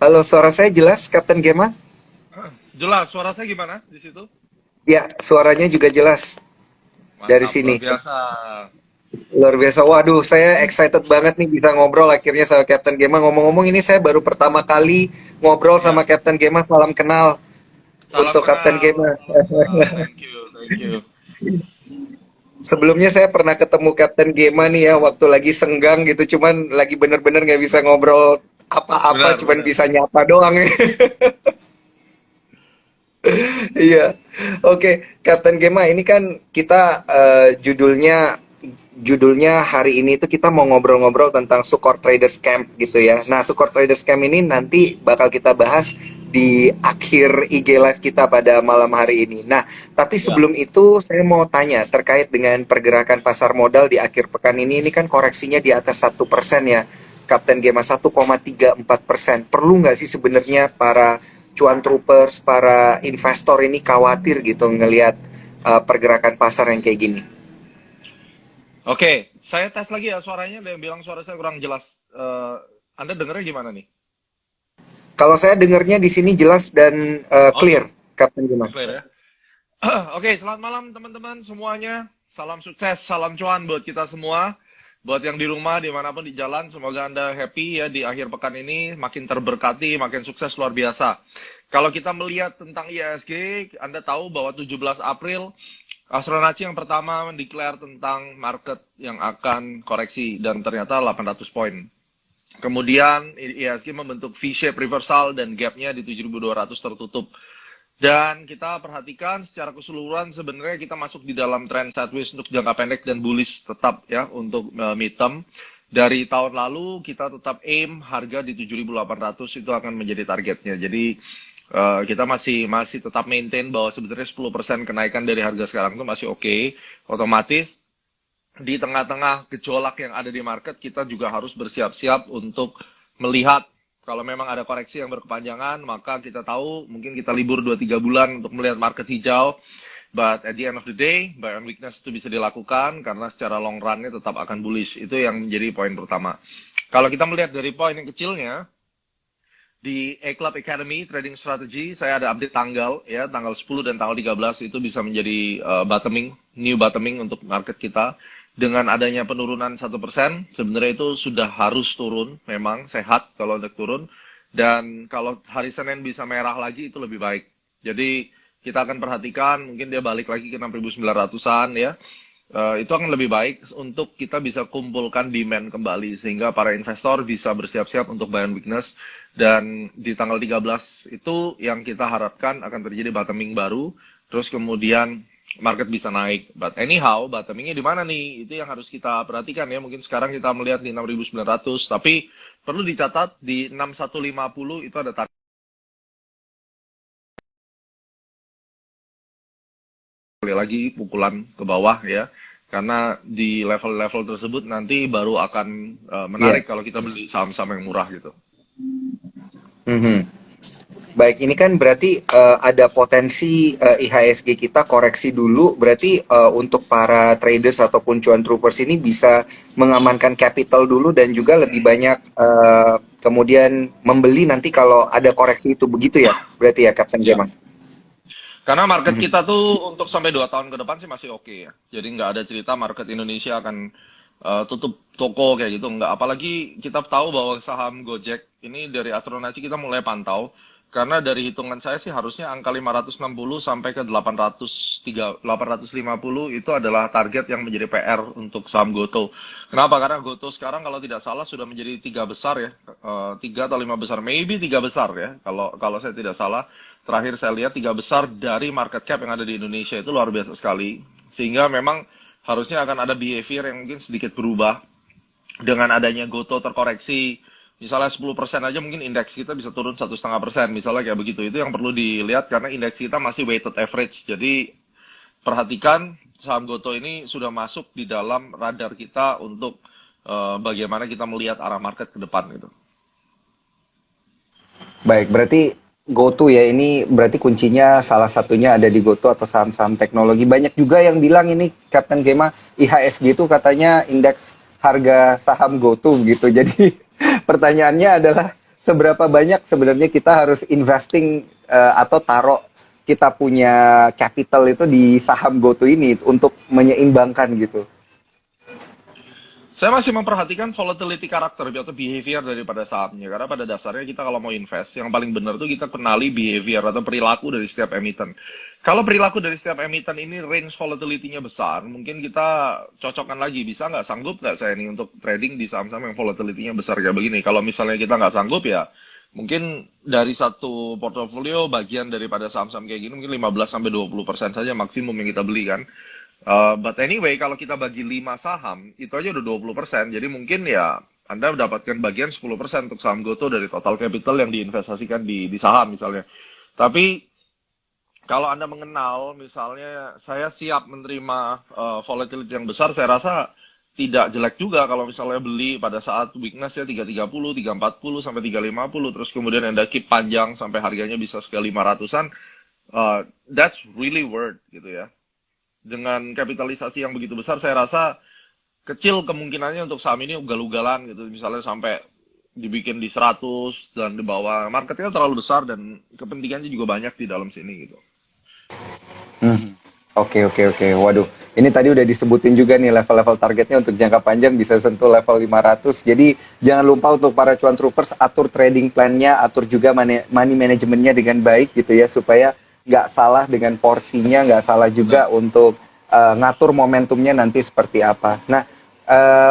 Halo, suara saya jelas, Kapten Gema? Jelas, suara saya gimana di situ? Ya, suaranya juga jelas dari Mantap, luar sini. biasa. Luar biasa. Waduh, saya excited banget nih bisa ngobrol akhirnya sama Kapten Gema. Ngomong-ngomong ini saya baru pertama kali ngobrol sama Ya, Kapten Gema. Salam kenal salam untuk Kapten kenal, Gema. salam kenal. Thank you, thank you. Sebelumnya saya pernah ketemu Kapten Gema nih ya, waktu lagi senggang gitu. Cuman lagi bener-bener nggak bisa ngobrol apa-apa, Benar, cuman benar. bisa nyapa doang. Iya. Oke, Kapten Gema, ini kan kita judulnya hari ini itu kita mau ngobrol-ngobrol tentang Sukor Traders Camp gitu ya. Nah, Sukor Traders Camp ini nanti bakal kita bahas di akhir IG Live kita pada malam hari ini. Nah, tapi Ya, sebelum itu saya mau tanya terkait dengan pergerakan pasar modal di akhir pekan ini kan koreksinya di atas 1% ya. Kapten Gema 1,34%. Perlu nggak sih sebenarnya para cuan troopers, para investor ini khawatir gitu ngelihat pergerakan pasar yang kayak gini? oke. Saya tes lagi ya suaranya. Ada yang bilang suara saya kurang jelas. Anda dengarnya gimana nih? Kalau saya dengarnya di sini jelas dan clear, Oke, Kapten Gema. clear ya. Oke, selamat malam teman-teman semuanya. Salam sukses, salam cuan buat kita semua. Buat yang di rumah, dimanapun di jalan, semoga Anda happy ya di akhir pekan ini. Makin terberkati, makin sukses luar biasa. Kalau kita melihat tentang IHSG, Anda tahu bahwa 17 April, Astronaci yang pertama mendeklar tentang market yang akan koreksi dan ternyata 800 poin. Kemudian IHSG membentuk V-shape reversal dan gapnya di 7.200 tertutup. Dan kita perhatikan secara keseluruhan sebenarnya kita masuk di dalam tren sideways untuk jangka pendek dan bullish tetap ya untuk midterm. Dari tahun lalu kita tetap aim harga di 7.800 itu akan menjadi targetnya. Jadi kita masih tetap maintain bahwa sebenarnya 10% kenaikan dari harga sekarang itu masih oke. Otomatis di tengah-tengah gejolak yang ada di market, kita juga harus bersiap-siap untuk melihat kalau memang ada koreksi yang berkepanjangan, maka kita tahu mungkin kita libur 2-3 bulan untuk melihat market hijau. But at the end of the day, buy on weakness itu bisa dilakukan karena secara long run-nya tetap akan bullish. Itu yang menjadi poin pertama. Kalau kita melihat dari poin yang kecilnya, di A-Club Academy Trading Strategy, saya ada update tanggal, ya, tanggal 10 dan tanggal 13 itu bisa menjadi new bottoming untuk market kita. Dengan adanya penurunan 1%, sebenarnya itu sudah harus turun, memang sehat kalau untuk turun. Dan kalau hari Senin bisa merah lagi, itu lebih baik. Jadi, kita akan perhatikan, mungkin dia balik lagi ke 6.900-an ya. Itu akan lebih baik untuk kita bisa kumpulkan demand kembali sehingga para investor bisa bersiap-siap untuk buy on weakness dan di tanggal 13 itu yang kita harapkan akan terjadi bottoming baru terus kemudian market bisa naik. But anyhow, bottomingnya di mana nih? Itu yang harus kita perhatikan ya. Mungkin sekarang kita melihat di 6.900 tapi perlu dicatat di 6150 itu ada kali lagi pukulan ke bawah ya. Karena di level-level tersebut nanti baru akan Iya. menarik kalau kita beli saham-saham yang murah gitu. Mhm. Baik, ini kan berarti ada potensi IHSG kita koreksi dulu. Berarti untuk para traders ataupun cuan troopers ini bisa mengamankan capital dulu dan juga lebih banyak kemudian membeli nanti kalau ada koreksi itu begitu ya. Berarti ya, Kapten Ya. Gema. Karena market Mhm. kita tuh untuk sampai 2 tahun ke depan sih masih oke ya. Jadi nggak ada cerita market Indonesia akan tutup toko kayak gitu. Nggak. Apalagi kita tahu bahwa saham Gojek ini dari Astronaci kita mulai pantau. Karena dari hitungan saya sih harusnya angka 560 sampai ke 850 itu adalah target yang menjadi PR untuk saham Goto. Kenapa? Karena Goto sekarang kalau tidak salah sudah menjadi tiga besar ya. Tiga atau lima besar. Maybe tiga besar ya. Kalau saya tidak salah. Terakhir saya lihat tiga besar dari market cap yang ada di Indonesia itu luar biasa sekali. Sehingga memang harusnya akan ada behavior yang mungkin sedikit berubah dengan adanya Goto terkoreksi. Misalnya 10% aja mungkin indeks kita bisa turun 1,5%. Misalnya kayak begitu. Itu yang perlu dilihat karena indeks kita masih weighted average. Jadi perhatikan saham Goto ini sudah masuk di dalam radar kita untuk bagaimana kita melihat arah market ke depan gitu. Baik, berarti GoTo ya ini berarti kuncinya salah satunya ada di GoTo atau saham-saham teknologi. Banyak juga yang bilang ini Kapten Gema IHSG itu katanya indeks harga saham GoTo gitu. Jadi pertanyaannya adalah seberapa banyak sebenarnya kita harus investing atau taruh kita punya capital itu di saham GoTo ini untuk menyeimbangkan gitu. Saya masih memperhatikan volatility karakter atau behavior daripada sahamnya. Karena pada dasarnya kita kalau mau invest, yang paling benar tuh kita kenali behavior atau perilaku dari setiap emiten. Kalau perilaku dari setiap emiten ini range volatility-nya besar, mungkin kita cocokkan lagi. Bisa nggak, sanggup nggak saya ini untuk trading di saham-saham yang volatility-nya besar kayak begini. Kalau misalnya kita nggak sanggup ya, mungkin dari satu portofolio bagian daripada saham-saham kayak gini mungkin 15-20% saja maksimum yang kita beli kan. But anyway, kalau kita bagi 5 saham, itu aja udah 20%. Jadi mungkin ya Anda mendapatkan bagian 10% untuk saham GoTo dari total capital yang diinvestasikan di saham misalnya. Tapi kalau Anda mengenal, misalnya saya siap menerima volatility yang besar, saya rasa tidak jelek juga kalau misalnya beli pada saat weakness ya 330, 340 sampai 350 terus kemudian Anda keep panjang sampai harganya bisa sekali 500-an. That's really worth gitu ya. Dengan kapitalisasi yang begitu besar, saya rasa kecil kemungkinannya untuk saham ini ugal-ugalan gitu. Misalnya sampai dibikin di 100 dan di bawah. Marketnya terlalu besar dan kepentingannya juga banyak di dalam sini gitu. Hmm. Oke, oke, oke. Waduh, ini tadi udah disebutin juga nih level-level targetnya untuk jangka panjang bisa sentuh level 500. Jadi jangan lupa untuk para cuan troopers atur trading plan-nya, atur juga money manajemennya dengan baik gitu ya supaya nggak salah dengan porsinya, nggak salah Betul. juga untuk ngatur momentumnya nanti seperti apa. Nah,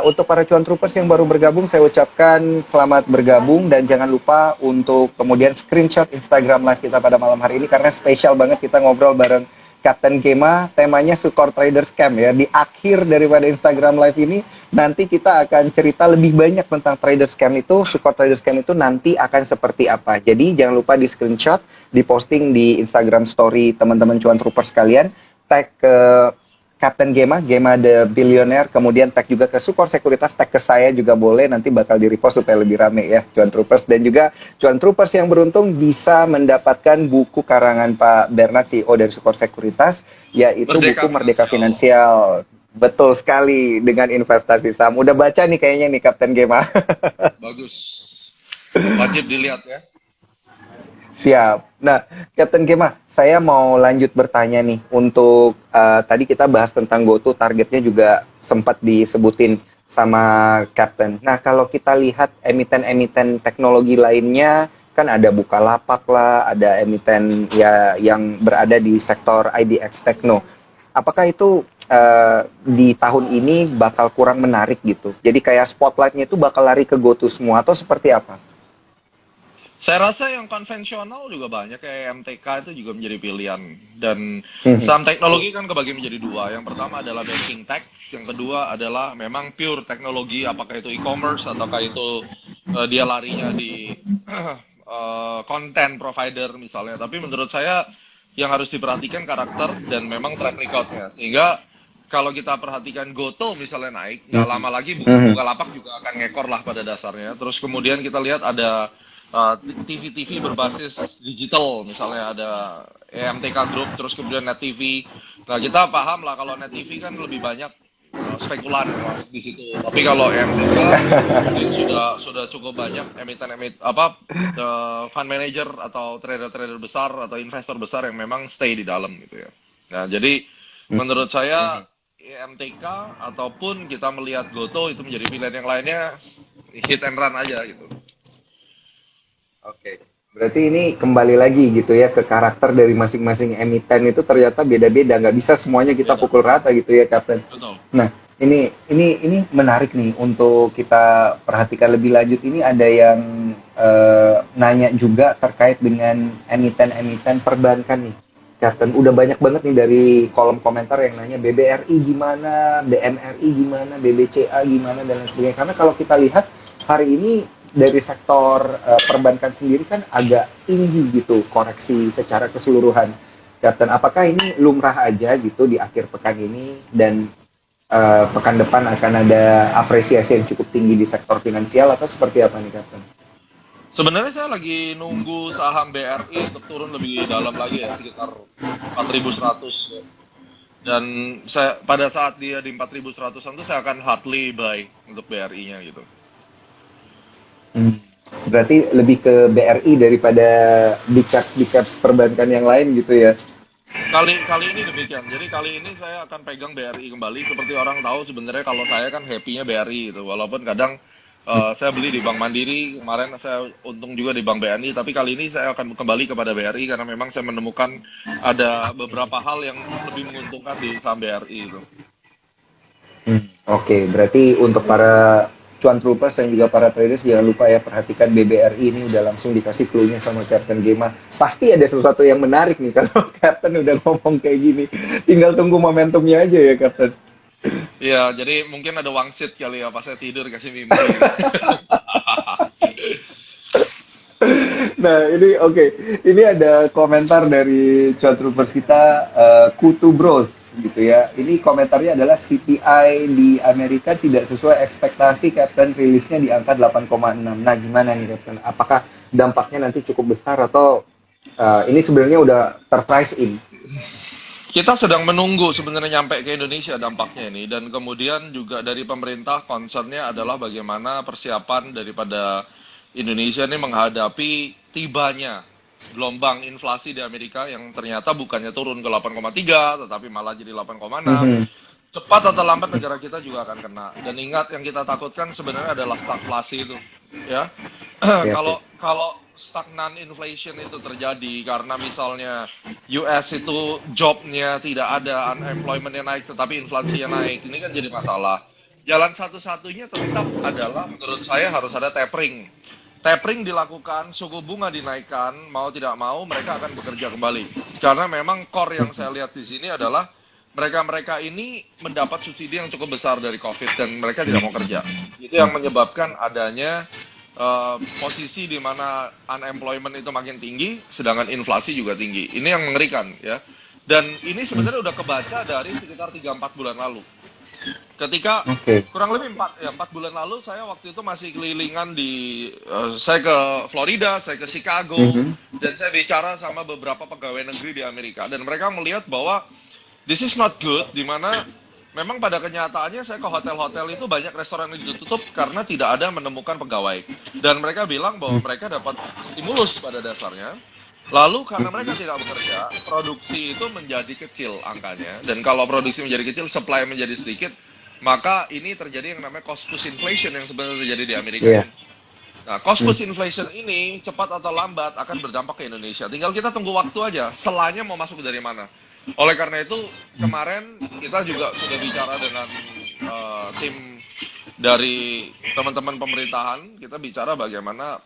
untuk para cuan troopers yang baru bergabung, saya ucapkan selamat bergabung dan jangan lupa untuk kemudian screenshot Instagram live kita pada malam hari ini karena spesial banget kita ngobrol bareng Kapten Gema, temanya Sukor Trader Scam ya. Di akhir daripada Instagram Live ini, nanti kita akan cerita lebih banyak tentang trader scam itu, Sukor Trader Scam itu nanti akan seperti apa. Jadi jangan lupa di screenshot, di posting di Instagram Story teman-teman cuan trooper sekalian, tag ke Kapten Gema, Gema the Billionaire, kemudian tag juga ke Sukor Sekuritas, tag ke saya juga boleh, nanti bakal di-repost supaya lebih rame ya, Cuan Troopers. Dan juga Cuan Troopers yang beruntung bisa mendapatkan buku karangan Pak Bernard, CEO dari Sukor Sekuritas, yaitu buku Merdeka Merdeka Finansial. Finansial. Betul sekali, dengan investasi saham. Udah baca nih kayaknya nih Kapten Gema. Bagus. Wajib dilihat ya. Siap. Nah, Kapten Gema, saya mau lanjut bertanya nih. Untuk tadi kita bahas tentang GoTo, targetnya juga sempat disebutin sama Kapten. Nah, kalau kita lihat emiten-emiten teknologi lainnya, kan ada Bukalapak lah, ada emiten ya yang berada di sektor IDX Tekno. Apakah itu di tahun ini bakal kurang menarik gitu? Jadi kayak spotlightnya itu bakal lari ke GoTo semua atau seperti apa? Saya rasa yang konvensional juga banyak kayak MTK itu juga menjadi pilihan dan Mhm. saham teknologi kan kebagi menjadi dua. Yang pertama adalah banking tech, yang kedua adalah memang pure teknologi, apakah itu e-commerce ataukah itu dia larinya di content provider misalnya. Tapi menurut saya yang harus diperhatikan karakter dan memang track recordnya. Sehingga kalau kita perhatikan GoTo misalnya naik, nggak Mhm. lama lagi Mhm. Bukalapak juga akan ngekor lah pada dasarnya. Terus kemudian kita lihat ada TV-TV berbasis digital, misalnya ada EMTK Group, terus kemudian Net TV. Nah, kita paham lah kalau Net TV kan lebih banyak spekulan yang masuk di situ. Tapi kalau EMTK mungkin sudah cukup banyak emiten apa fund manager atau trader-trader besar atau investor besar yang memang stay di dalam gitu ya. Nah, jadi menurut saya EMTK ataupun kita melihat GoTo itu menjadi pilihan yang lainnya hit and run aja gitu. Oke, berarti ini kembali lagi gitu ya ke karakter dari masing-masing emiten itu ternyata beda-beda, nggak bisa semuanya kita Beda. pukul rata gitu ya, Kapten. Betul. Nah, ini menarik nih untuk kita perhatikan lebih lanjut. Ini ada yang nanya juga terkait dengan emiten-emiten perbankan nih, Kapten. Udah banyak banget nih dari kolom komentar yang nanya BBRI gimana, BMRI gimana, BBCA gimana dan lain sebagainya. Karena kalau kita lihat hari ini dari sektor perbankan sendiri kan agak tinggi gitu koreksi secara keseluruhan. Kapten, apakah ini lumrah aja gitu di akhir pekan ini dan pekan depan akan ada apresiasi yang cukup tinggi di sektor finansial atau seperti apa nih, Kapten? Sebenarnya saya lagi nunggu saham BRI untuk turun lebih dalam lagi ya, sekitar 4.100 ya. Dan saya pada saat dia di 4.100-an tuh saya akan hardly buy untuk BRI-nya gitu. Hmm. Berarti lebih ke BRI daripada big caps perbankan yang lain gitu ya. Kali kali ini demikian. Jadi kali ini saya akan pegang BRI kembali. Seperti orang tahu sebenarnya kalau saya kan happy-nya BRI gitu. Walaupun kadang saya beli di Bank Mandiri, kemarin saya untung juga di Bank BNI, tapi kali ini saya akan kembali kepada BRI karena memang saya menemukan ada beberapa hal yang lebih menguntungkan di saham BRI itu. Oke, berarti untuk para cuan troopers dan juga para traders jangan lupa ya perhatikan BBRI ini udah langsung dikasih clue-nya sama Captain Gema. Pasti ada sesuatu yang menarik nih kalau Captain udah ngomong kayak gini. Tinggal tunggu momentumnya aja ya Captain. Ya, jadi mungkin ada wangsit kali ya pas saya tidur kasih mimpi. Nah, ini oke. Ini ada komentar dari cuan troopers kita, Kutu Bros gitu ya. Ini komentarnya adalah CPI di Amerika tidak sesuai ekspektasi, Captain, rilisnya di angka 8,6. Nah, gimana nih Captain? Apakah dampaknya nanti cukup besar atau ini sebenarnya udah terprice in? Kita sedang menunggu sebenarnya nyampe ke Indonesia dampaknya ini, dan kemudian juga dari pemerintah concernnya adalah bagaimana persiapan daripada Indonesia ini menghadapi tibanya gelombang inflasi di Amerika yang ternyata bukannya turun ke 8,3 tetapi malah jadi 8,6. Mhm. Cepat atau lambat negara kita juga akan kena. Dan ingat, yang kita takutkan sebenarnya adalah stagflasi itu, ya. Oke, oke. Kalau kalau stagnan inflation itu terjadi karena misalnya US itu jobnya tidak ada, unemploymentnya naik tetapi inflasinya naik, ini kan jadi masalah. Jalan satu-satunya tetap adalah menurut saya harus ada tapering. Tapering dilakukan, suku bunga dinaikkan, mau tidak mau mereka akan bekerja kembali. Karena memang core yang saya lihat di sini adalah mereka-mereka ini mendapat subsidi yang cukup besar dari COVID dan mereka tidak mau kerja. Itu yang menyebabkan adanya posisi di mana unemployment itu makin tinggi, sedangkan inflasi juga tinggi. Ini yang mengerikan ya. Dan ini sebenarnya udah kebaca dari sekitar 3-4 bulan lalu. Ketika Oke. kurang lebih 4 bulan lalu saya waktu itu masih kelilingan saya ke Florida, saya ke Chicago, Mhm. dan saya bicara sama beberapa pegawai negeri di Amerika dan mereka melihat bahwa this is not good, di mana memang pada kenyataannya saya ke hotel-hotel itu banyak restoran yang ditutup karena tidak ada menemukan pegawai. Dan mereka bilang bahwa mereka dapat stimulus pada dasarnya. Lalu karena mereka tidak bekerja, produksi itu menjadi kecil angkanya. Dan kalau produksi menjadi kecil, supply menjadi sedikit, maka ini terjadi yang namanya cost push inflation yang sebenarnya terjadi di Amerika Iya. ini. Nah, cost push inflation ini cepat atau lambat akan berdampak ke Indonesia. Tinggal kita tunggu waktu aja, selanya mau masuk dari mana. Oleh karena itu, kemarin kita juga sudah bicara dengan tim dari teman-teman pemerintahan. Kita bicara bagaimana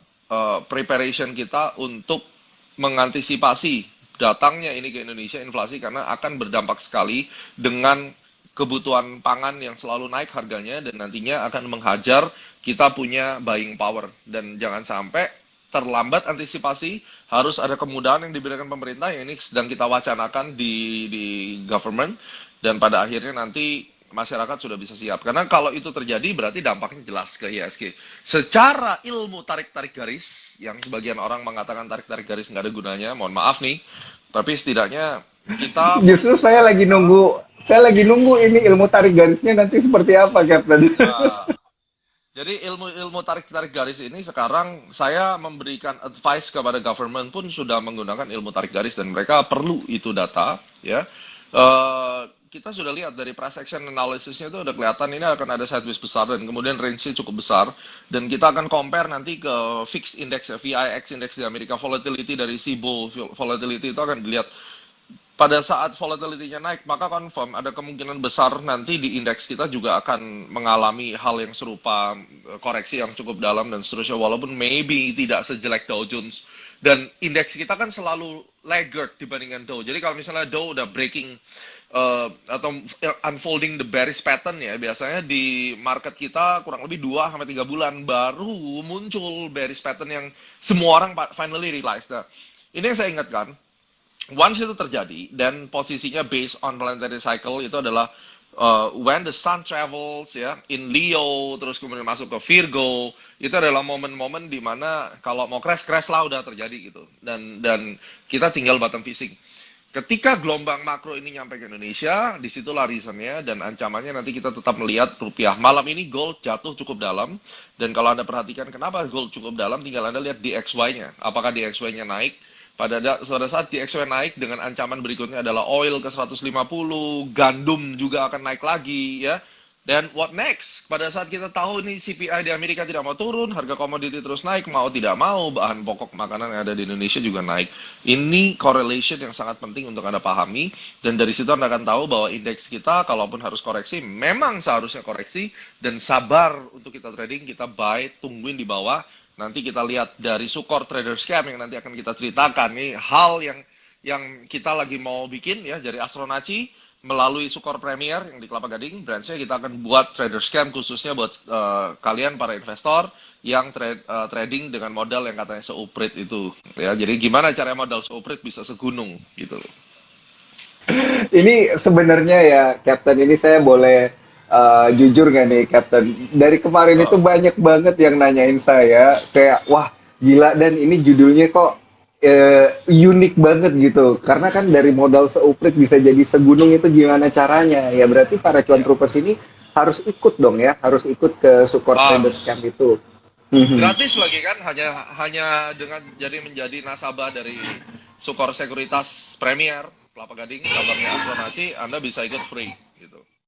preparation kita untuk mengantisipasi datangnya ini ke Indonesia inflasi karena akan berdampak sekali dengan kebutuhan pangan yang selalu naik harganya dan nantinya akan menghajar kita punya buying power. Dan jangan sampai terlambat antisipasi, harus ada kemudahan yang diberikan pemerintah yang ini sedang kita wacanakan di government, dan pada akhirnya nanti masyarakat sudah bisa siap. Karena kalau itu terjadi berarti dampaknya jelas ke IHSG. Secara ilmu tarik-tarik garis, yang sebagian orang mengatakan tarik-tarik garis nggak ada gunanya, mohon maaf nih, tapi setidaknya kita Justru posisi sekarang adalah saya lagi nunggu ini ilmu tarik garisnya nanti seperti apa, Captain. nah, jadi ilmu-ilmu tarik-tarik garis ini sekarang saya memberikan advice kepada government pun sudah menggunakan ilmu tarik garis dan mereka perlu itu data, ya. Kita sudah lihat dari price action analysisnya itu udah kelihatan ini akan ada sideways besar dan kemudian range-nya cukup besar, dan kita akan compare nanti ke fixed index ya, VIX index di Amerika, volatility dari SIBO volatility itu akan dilihat. Pada saat volatility-nya naik, maka confirm ada kemungkinan besar nanti di indeks kita juga akan mengalami hal yang serupa, koreksi yang cukup dalam dan seterusnya, walaupun maybe tidak sejelek Dow Jones. Dan indeks kita kan selalu laggard dibandingkan Dow. Jadi kalau misalnya Dow udah breaking atau unfolding the bearish pattern ya, biasanya di market kita kurang lebih 2-3 bulan baru muncul bearish pattern yang semua orang finally realize. Nah, ini yang saya ingatkan. Once itu terjadi dan posisinya based on planetary cycle itu adalah when the sun travels ya in Leo terus kemudian masuk ke Virgo, itu adalah momen-momen di mana kalau mau crash lah udah terjadi gitu, dan kita tinggal bottom fishing. Ketika gelombang makro ini nyampe ke Indonesia, disitulah reasonnya dan ancamannya nanti kita tetap melihat rupiah. Malam ini gold jatuh cukup dalam, dan kalau Anda perhatikan kenapa gold cukup dalam, tinggal Anda lihat DXY-nya. Apakah DXY-nya naik? Pada saat DXY naik, dengan ancaman berikutnya adalah oil ke 150, gandum juga akan naik lagi, ya. Dan what next? Pada saat kita tahu ini CPI di Amerika tidak mau turun, harga komoditi terus naik, mau tidak mau, bahan pokok makanan yang ada di Indonesia juga naik. Ini correlation yang sangat penting untuk Anda pahami, dan dari situ Anda akan tahu bahwa indeks kita, kalaupun harus koreksi, memang seharusnya koreksi, dan sabar untuk kita trading, kita buy, tungguin di bawah, nanti kita lihat dari Sukor Trader Scam yang nanti akan kita ceritakan, nih hal yang kita lagi mau bikin ya dari Astronaci, melalui Sukor Premier yang di Kelapa Gading, branchnya kita akan buat trader scam khususnya buat kalian para investor yang trading dengan modal yang katanya seuprit itu. Ya, jadi gimana cara modal seuprit bisa segunung gitu. Ini sebenarnya ya, Captain, ini saya boleh jujur nggak nih, Captain? Dari kemarin itu Oh, banyak banget yang nanyain saya, kayak, wah, gila, dan ini judulnya kok unik banget gitu. Karena kan dari modal seuprit bisa jadi segunung itu gimana caranya? Ya berarti para cuan ya, troopers ini harus ikut dong ya, harus ikut ke support traders camp harus. itu. Mhm. Gratis lagi kan, hanya hanya dengan jadi menjadi nasabah dari Sukor Sekuritas Premier Kelapa Gading, cabangnya Astronaci, Anda bisa ikut free gitu.